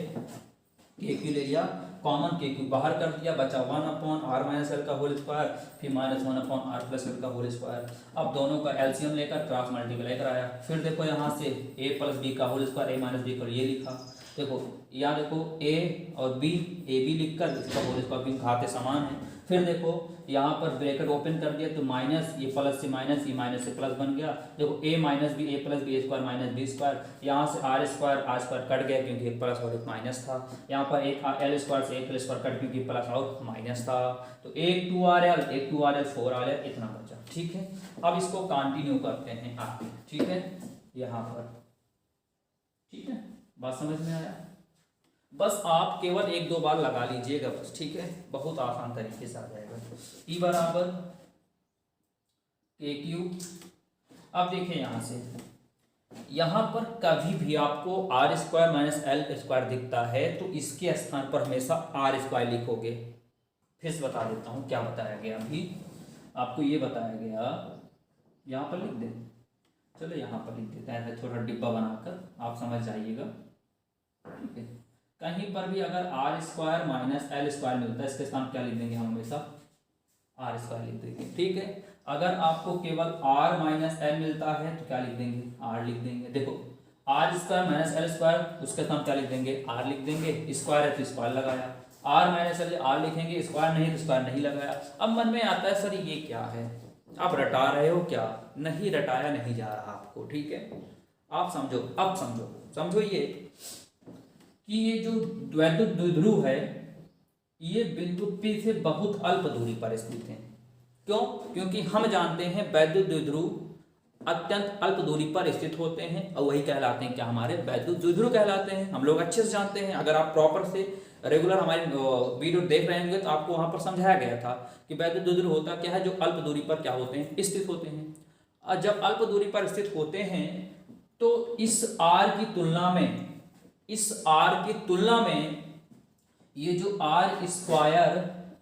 के क्यू ले लिया कॉमन, के क्यू बाहर कर दिया, बचा 1 अपॉन आर माइनस एल का होल स्क्वायर, फिर minus 1 upon r plus l का होल स्क्वायर। अब दोनों का एलसीएम लेकर क्रॉस मल्टीप्लाई कराया, फिर देखो यहाँ से a प्लस बी का whole square, a minus B का ये लिखा, देखो यहाँ देखो a और b, ए बी लिख कर इसका होल स्क्वायर, भी घाते समान है। फिर देखो यहाँ पर ब्रैकेट ओपन कर दिया तो माइनस, ये प्लस से माइनस, ये माइनस से प्लस बन गया, देखो a minus b, a plus B square minus b square, यहाँ से आर स्क्वायर कट गया क्योंकि एक प्लस और एक माइनस था, यहाँ पर एक एल स्क्वायर से एक स्क्वायर कट क्योंकि प्लस और माइनस था, तो एक 2RL 4RL इतना बचा, ठीक है। अब इसको कंटिन्यू करते हैं आगे, ठीक है, यहाँ पर, ठीक है, बात समझ में आया। बस आप केवल 1-2 बार लगा लीजिएगा बस, ठीक है, बहुत आसान तरीके से आ जाएगा। E बराबर के क्यू, अब देखिए यहाँ से, यहाँ पर कभी भी आपको r square minus l square दिखता है तो इसके स्थान पर हमेशा आर स्क्वायर लिखोगे। फिर से बता देता हूँ क्या बताया गया, अभी आपको ये बताया गया, यहाँ पर लिख दें, चलो यहाँ पर लिख देते हैं, थोड़ा डिब्बा बनाकर आप समझ जाइएगा, ठीक है। कहीं पर भी अगर r square minus l square मिलता है, इसके स्थान क्या लिख देंगे हम हमेशा आर स्क्वायर लिख देंगे, ठीक है। अगर आपको केवल आर माइनस एल मिलता है तो क्या लिख देंगे, आर लिख देंगे। देखो r square minus l square, उसके स्थान क्या लिख देंगे, आर लिख देंगे। स्क्वायर है तो स्क्वायर लगाया, आर माइनस एल आर लिखेंगे, स्क्वायर नहीं तो स्क्वायर नहीं लगाया। अब मन में आता है सर ये क्या है, आप रटा रहे हो क्या, नहीं रटाया नहीं जा रहा आपको, ठीक है। आप समझो, अब समझो ये कि ये जो वैद्युत द्विध्रुव है ये बिंदु P से बहुत अल्प दूरी पर स्थित है। क्यों? क्योंकि हम जानते हैं वैद्युत द्विध्रुव अत्यंत अल्प दूरी पर स्थित होते हैं और वही कहलाते हैं क्या, हमारे वैद्युत द्विध्रुव कहलाते हैं। हम लोग अच्छे से जानते हैं, अगर आप प्रॉपर से रेगुलर हमारी वीडियो देख रहे होंगे तो आपको वहां पर समझाया गया था कि वैद्युत द्विध्रुव होता क्या है, जो अल्प दूरी पर क्या होते हैं, स्थित होते हैं। और जब अल्प दूरी पर स्थित होते हैं तो इस आर की तुलना में ये जो r square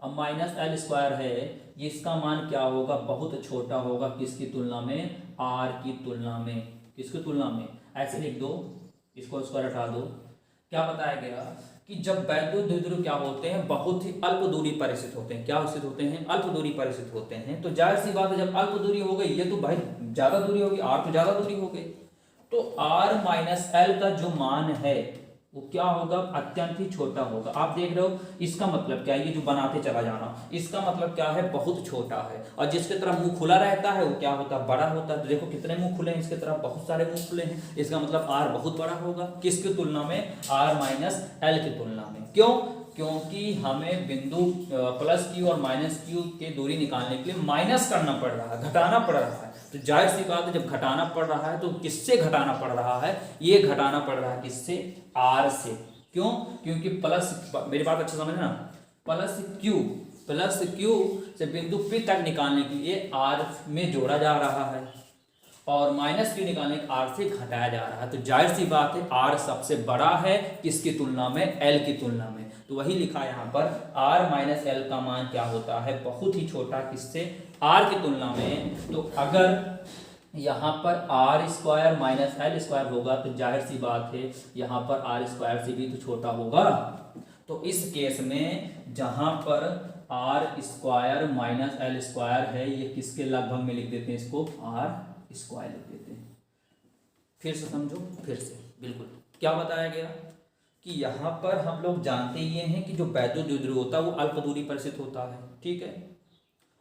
minus l square है, ये इसका मान क्या होगा, बहुत छोटा होगा। किसकी तुलना में, आर की तुलना में। किसकी तुलना में, ऐसे लिख दो, इसको स्क्वायर हटा दो। क्या बताया गया कि जब वैद्युत द्विध्रुव क्या होते हैं, बहुत ही अल्प दूरी पर स्थित होते हैं। क्या स्थित होते हैं, अल्प दूरी पर स्थित होते हैं। तो जाहिर सी बात है जब अल्प दूरी हो गई, ये तो भाई ज्यादा दूरी होगी, आर तो ज्यादा दूरी हो गई, तो आर माइनस एल का जो मान है वो क्या होगा, अत्यंत ही छोटा होगा। आप देख रहे हो इसका मतलब क्या है, ये जो बनाते चला जाना, इसका मतलब क्या है, बहुत छोटा है। और जिसके तरफ मुंह खुला रहता है वो क्या होता है, बड़ा होता है। तो देखो कितने मुंह खुले हैं, इसके तरफ बहुत सारे मुंह खुले हैं, इसका मतलब आर बहुत बड़ा होगा। किसकी तुलना में, आर माइनस एल की तुलना में। क्यों? क्योंकि हमें बिंदु प्लस क्यू और माइनस क्यू के दूरी निकालने के लिए माइनस करना पड़ रहा है, घटाना पड़ रहा है। तो जाहिर सी बात है जब घटाना पड़ रहा है तो किससे घटाना पड़ रहा है, ये घटाना पड़ रहा है किससे, आर से। क्यों? क्योंकि प्लस, मेरी बात अच्छे समझना, प्लस क्यू से बिंदु P तक निकालने के लिए आर में जोड़ा जा रहा है और माइनस क्यू निकालने के आर से घटाया जा रहा है। तो जाहिर सी बात है आर सबसे बड़ा है किसकी तुलना में, एल की तुलना में। तो वही लिखा यहाँ पर, आर माइनस एल का मान क्या होता है, बहुत ही छोटा, किससे, आर की तुलना में। तो अगर यहाँ पर r square minus l square होगा तो जाहिर सी बात है यहाँ पर आर स्क्वायर से भी तो छोटा होगा। तो इस केस में जहाँ पर r square minus l square है, ये किसके लगभग में लिख देते हैं, इसको आर स्क्वायर लिख देते हैं। फिर से समझो, फिर से बिल्कुल क्या बताया गया कि यहाँ पर हम लोग जानते ये हैं कि जो वैद्युत द्विध्रुव होता है वो अल्प दूरी पर स्थित होता है, ठीक है।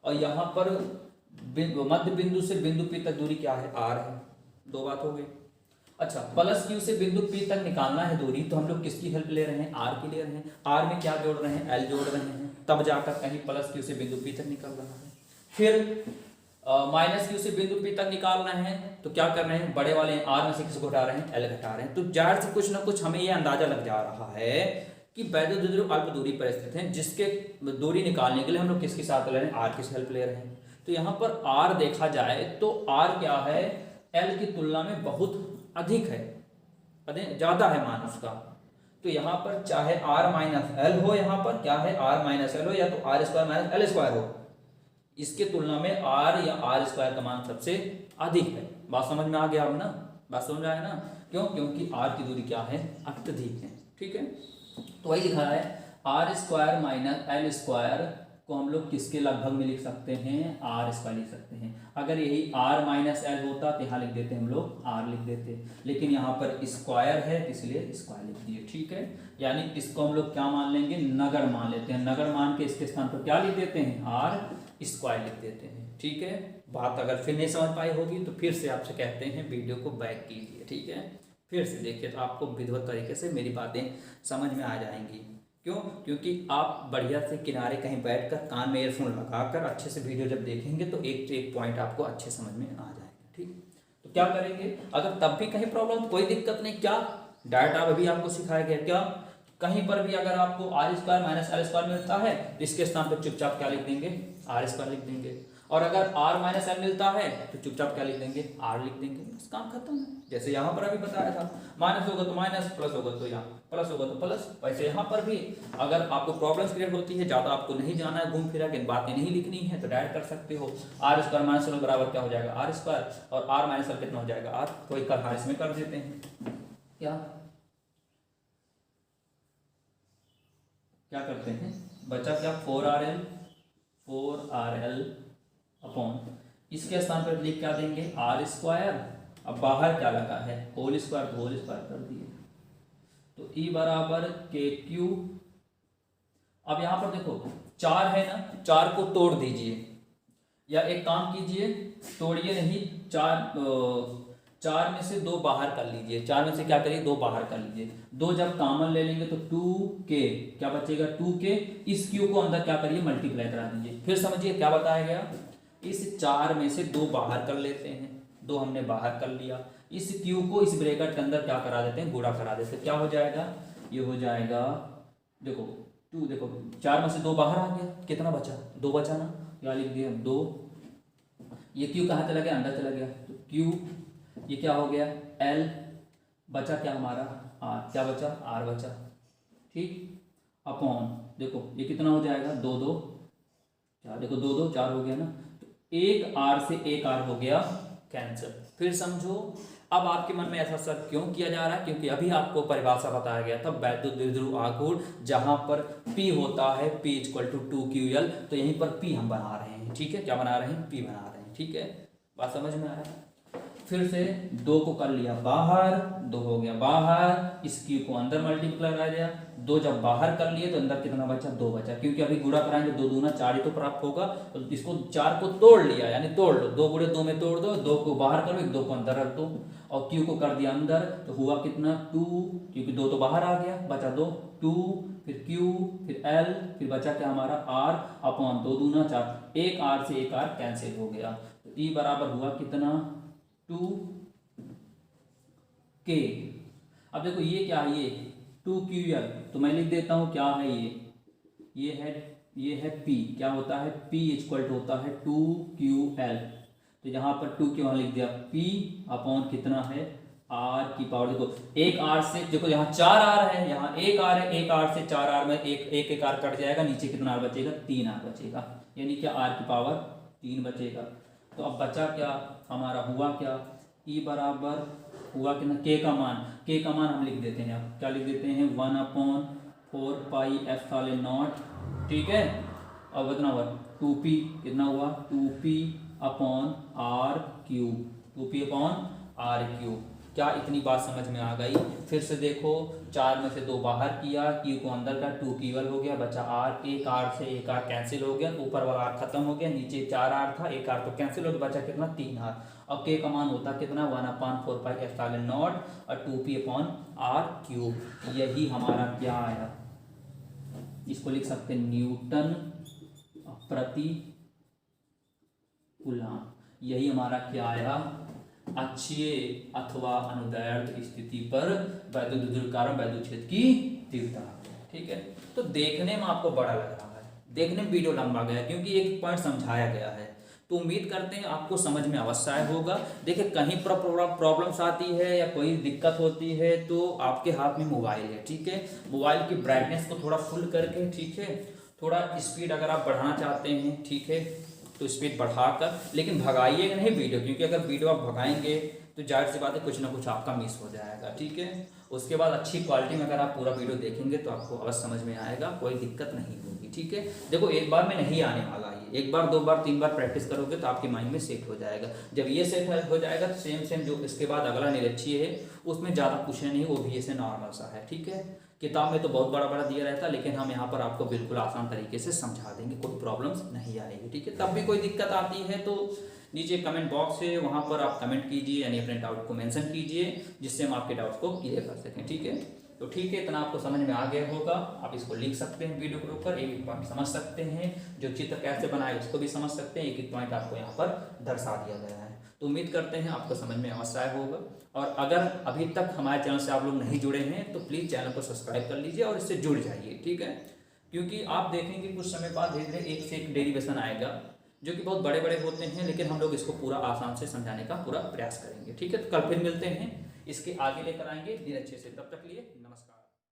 और यहाँ पर मध्य बिंदु से बिंदु P तक दूरी क्या है, आर है। दो बात हो गई। अच्छा, प्लस क्यू से बिंदु P तक निकालना है दूरी, तो हम लोग किसकी हेल्प ले रहे हैं, आर की ले रहे हैं। आर में क्या जोड़ रहे हैं, एल जोड़ रहे हैं, तब जाकर कहीं प्लस क्यू से बिंदु P तक निकल रहा है। फिर माइनस क्यू से बिंदु P तक निकाल रहे हैं तो क्या कर रहे हैं, बड़े वाले आर में से किसको घटा रहे हैं, एल घटा रहे हैं। तो जाहिर से कुछ ना कुछ हमें ये अंदाजा लग जा रहा है कि वैद्युत द्विध्रुव अल्प दूरी पर स्थित हैं, जिसके दूरी निकालने के लिए हम लोग किसकी साथ ले रहे हैं, आर की हेल्प ले रहे हैं। तो यहाँ पर आर देखा जाए तो आर क्या है, एल की तुलना में बहुत अधिक है, ज्यादा है मान उसका। तो यहाँ पर चाहे आर माइनस एल हो, यहाँ पर क्या है, आर माइनस एल हो, या तो r square minus l square हो, इसके तुलना में आर या आर स्क्वायर का मान सबसे अधिक है। बात समझ में आ गया अब ना, बात समझ में आया ना। क्यों? क्योंकि आर की दूरी क्या है, अत्यधिक है, ठीक है। तो वही लिखा है, r square minus l square को हम लोग किसके लगभग में लिख सकते हैं, आर स्क्वायर लिख सकते हैं। अगर यही आर माइनस एल होता तो यहाँ लिख देते हम लोग, आर लिख देते, लेकिन यहाँ पर स्क्वायर है इसलिए स्क्वायर लिख दिए, ठीक है। यानी इसको हम लोग क्या मान लेंगे, नगर मान लेते हैं। नगर मान के इसके स्थान पर क्या लिख देते हैं, आर स्क्वायर लिख देते हैं, ठीक है। बात अगर फिर नहीं समझ पाई होगी तो फिर से आपसे कहते हैं वीडियो को बैक कीजिए, ठीक है। फिर से देखिए तो आपको विधिवत तरीके से मेरी बातें समझ में आ जाएंगी। क्यों? क्योंकि आप बढ़िया से किनारे कहीं बैठकर कान में ईयरफोन लगाकर अच्छे से वीडियो जब देखेंगे तो एक पॉइंट आपको अच्छे समझ में आ जाएगा, ठीक। तो क्या करेंगे, अगर तब भी कहीं प्रॉब्लम तो कोई दिक्कत नहीं, क्या डायरेक्ट आप अभी आपको सिखाया गया, क्या कहीं पर भी अगर आपको r square minus l square मिलता है तो इसके स्थान पर चुपचाप क्या लिख देंगे, आर स्क्वायर लिख देंगे। और अगर आर माइनस एल मिलता है तो चुपचाप क्या लिख देंगे, आर लिख देंगे, बस काम खत्म है। जैसे यहाँ पर अभी बताया था, माइनस होगा तो माइनस, प्लस होगा तो यहाँ प्लस होगा तो प्लस। वैसे यहाँ पर भी अगर आपको प्रॉब्लम्स क्रिएट होती है, ज़्यादा आपको नहीं जाना है घूम फिरा के, बातें नहीं लिखनी है, तो डायरेक्ट कर सकते हो। आर स्क्वायर माइनस एल बराबर क्या हो जाएगा, आर स्क्वायर, और आर माइनस एल कितना हो जाएगा, आर। कोई कर इसमें कर देते हैं क्या, क्या करते हैं, बचा क्या 4RL अपॉन इसके स्थान पर लिख क्या देंगे R²। अब बाहर क्या लगा है होल स्क्वायर, तो होल स्क्वायर कर दिए, तो E बराबर KQ। अब यहाँ पर देखो 4 है ना, 4 को तोड़ दीजिए या एक काम कीजिए, तोड़िए नहीं, 4 में से 2 बाहर कर लीजिए, 4 में से क्या करिए 2 बाहर कर लीजिए, 2 जब कॉमन ले लेंगे तो 2K क्या बचेगा 2K। इस Q को अंदर क्या करिए मल्टीप्लाई करा दीजिए। फिर समझिए क्या बताया गया, इस 4 में से 2 बाहर कर लेते हैं, 2 हमने बाहर कर लिया, इस Q को इस ब्रैकेट के अंदर क्या करा देते हैं गुणा करा देते हैं। क्या हो जाएगा, ये हो जाएगा देखो 2, देखो 4 में से 2 बाहर आ गया, कितना बचा 2 बचा ना, क्या लिख दिया 2, ये Q कहाँ चला गया अंदर चला गया, तो Q ये क्या हो गया L, बचा क्या हमारा R, क्या बचा R बचा, ठीक, अपॉन देखो ये कितना हो जाएगा 2 2 4, देखो 2 2 4 हो गया ना, तो एक R से एक R हो गया कैंसिल। फिर समझो अब आपके मन में ऐसा सर क्यों किया जा रहा है, क्योंकि अभी आपको परिभाषा बताया गया था वैद्युत द्विध्रुव आघूर्ण, जहां पर P होता है P = 2QL, तो यहीं पर P हम बना रहे हैं, ठीक है, क्या बना रहे हैं P बना रहे हैं, ठीक है, बात समझ में आ रहा है। फिर से 2 को कर लिया बाहर, 2 हो गया बाहर, इस Q को अंदर मल्टीप्लाई करा दिया, 2 जब बाहर कर लिए तो अंदर कितना बचा 2 बचा, क्योंकि अभी गुणा कराएंगे 2 दूना 4 ही तो प्राप्त होगा, तो इसको 4 को तोड़ लिया यानी तोड़ लो, 2 गुणे 2 में तोड़ दो, 2 को बाहर करो 2 को अंदर रख दो, और Q को कर दिया अंदर, तो हुआ कितना 2, क्योंकि 2 तो बाहर आ गया, बचा 2 फिर Q फिर L फिर बचा क्या हमारा R अपॉन 2 दूना 4, एक R से एक R कैंसिल हो गया, तो E बराबर हुआ कितना 2K। अब देखो ये क्या है, ये 2QL, तो मैं लिख देता हूँ क्या है ये है P, क्या होता है P = होता है 2QL, तो यहाँ पर 2 क्यों लिख दिया P अपॉन कितना है R की पावर, देखो एक R से देखो यहाँ 4R है, यहाँ एक R है, एक R से 4R में एक R कट जाएगा, नीचे कितना R बचेगा 3R बचेगा, यानी क्या R की पावर 3 बचेगा। तो अब बचा क्या हमारा, हुआ क्या E बराबर हुआ कितना K का मान हम लिख देते हैं, अब क्या लिख देते हैं 1/4πε0, ठीक है, अब कितना हुआ 2P, कितना हुआ 2P अपॉन R³। क्या इतनी बात समझ में आ गई। फिर से देखो 4 में से 2 बाहर किया, Q को अंदर का 2QL हो गया, बचा R, एक R से एक R कैंसिल हो गया, ऊपर वाला R खत्म हो गया, नीचे 4R था, एक R तो कैंसिल हो गया, बचा कितना 3R। अब K का मान होता कितना 1/4πε0 और 2P अपॉन R³। यही हमारा क्या आया, इसको लिख सकते हैं न्यूटन प्रति कूलम। यही हमारा क्या आया, अक्षीय अथवा अनुदैर्ध्य स्थिति पर वैद्युत द्विध्रुव कारण वैद्युत क्षेत्र की तीव्रता, ठीक है। तो देखने में आपको बड़ा लग रहा है, देखने में वीडियो लंबा गया क्योंकि एक पॉइंट समझाया गया है, तो उम्मीद करते हैं आपको समझ में अवश्य आया होगा। देखिए कहीं पर प्रॉब्लम्स आती है या कोई दिक्कत होती है तो आपके हाथ में मोबाइल है, ठीक है, मोबाइल की ब्राइटनेस को थोड़ा फुल करके, ठीक है, थोड़ा स्पीड अगर आप बढ़ाना चाहते हैं, ठीक है, तो स्पीड बढ़ाकर, लेकिन भगाइएगा नहीं वीडियो, क्योंकि अगर वीडियो आप भगाएंगे तो जाहिर सी बात है कुछ ना कुछ आपका मिस हो जाएगा, ठीक है। उसके बाद अच्छी क्वालिटी में अगर आप पूरा वीडियो देखेंगे तो आपको अवश्य समझ में आएगा, कोई दिक्कत नहीं होगी, ठीक है। देखो एक बार में नहीं आने वाला ये, एक बार 2 बार 3 बार प्रैक्टिस करोगे तो आपके माइंड में सेट हो जाएगा। जब ये सेट हो जाएगा तो सेम जो इसके बाद अगला निरीक्षीय है उसमें ज़्यादा कुछ नहीं, वो भी ऐसे नॉर्मल सा है, ठीक है। किताब में तो बहुत बड़ा बड़ा दिया रहता है, लेकिन हम यहाँ पर आपको बिल्कुल आसान तरीके से समझा देंगे, कोई प्रॉब्लम्स नहीं आएगी, ठीक है। तब भी कोई दिक्कत आती है तो नीचे कमेंट बॉक्स है, वहाँ पर आप कमेंट कीजिए, यानी अपने डाउट को मेंशन कीजिए, जिससे हम आपके डाउट्स को क्लियर कर सकें, ठीक है। तो ठीक है, इतना आपको समझ में आ गया होगा, आप इसको लिख सकते हैं वीडियो के ऊपर, एक एक पॉइंट समझ सकते हैं, जो चित्र कैसे बनाए उसको भी समझ सकते हैं, एक एक पॉइंट आपको यहाँ पर दर्शा दिया गया है। तो उम्मीद करते हैं आपको समझ में अवश्य आया होगा, और अगर अभी तक हमारे चैनल से आप लोग नहीं जुड़े हैं तो प्लीज़ चैनल को सब्सक्राइब कर लीजिए और इससे जुड़ जाइए, ठीक है। क्योंकि आप देखेंगे कुछ समय बाद धीरे धीरे एक से एक डेरिवेशन आएगा जो कि बहुत बड़े बड़े होते हैं, लेकिन हम लोग इसको पूरा आसान से समझाने का पूरा प्रयास करेंगे, ठीक है। तो कल फिर मिलते हैं, इसके आगे लेकर आएंगे धीरे अच्छे से, तब तक लिए